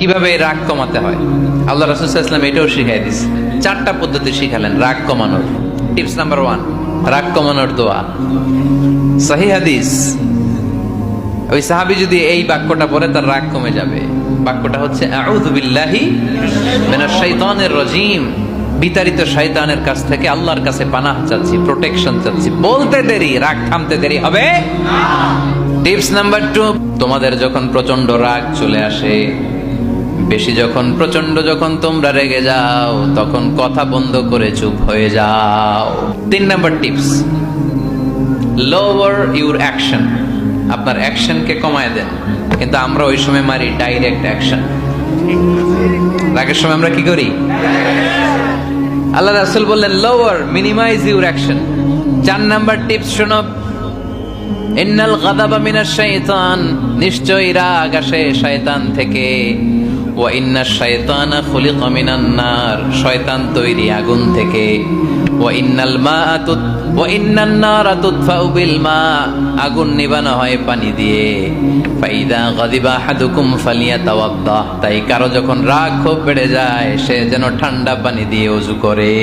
কিভাবে রাগ কমাতে হয় আল্লাহ রাসূল সাল্লাল্লাহু আলাইহি ওয়াসাল্লাম এটাও শিখাই দিয়েছে। 4টা পদ্ধতি শিখালেন রাগ কমানোর। টিপস নাম্বার 1, রাগ কমানোর দোয়া। সহিহ হাদিস, ওই সাহাবী যদি এই বাক্যটা পড়ে তার রাগ কমে যাবে। বাক্যটা হচ্ছে আউযু বিল্লাহি মিনাশ শাইতানির রাজীম, বিতাড়িত শয়তানের কাছ থেকে আল্লাহর কাছে পানাহ চাচ্ছি, প্রোটেকশন চাচ্ছি। বলতে দেরি, রাগ থামতে দেরি হবে না। টিপস নাম্বার 2, তোমাদের যখন প্রচন্ড রাগ চলে আসে, বেশি যখন প্রচন্ড যখন তোমরা রেগে যাও, তখন কথা বন্ধ করে চুপ হয়ে যাও। 3 number tips, lower your action, আপনার অ্যাকশনকে কমায় দেন। কিন্তু আমরা ওই সময় মারি ডাইরেক্ট অ্যাকশন। রাগের সময় আমরা কি করি? আল্লাহ রাসূল বললেন lower, minimise your action. 4 number tips শোনো, ইন্নাল গাদাবা মিনাশ শাইতান, নিশ্চয়ই রাগ আসে শয়তান থেকে। ওয়া ইন্নাশ শাইতানা খুলিকা মিনান নার, শয়তান তৈরি আগুন থেকে। ওয়া ইন্নান নারা তুতফাউ বিল মা, আগুন নিবানো হয় পানি দিয়ে। ফাইদা গাদিবা আহাদুকুম ফালিয়াতাওয়াদ্দা, তাই কারো যখন রাগ খুব বেড়ে যায় সে যেন ঠান্ডা পানি দিয়ে ওযু করে।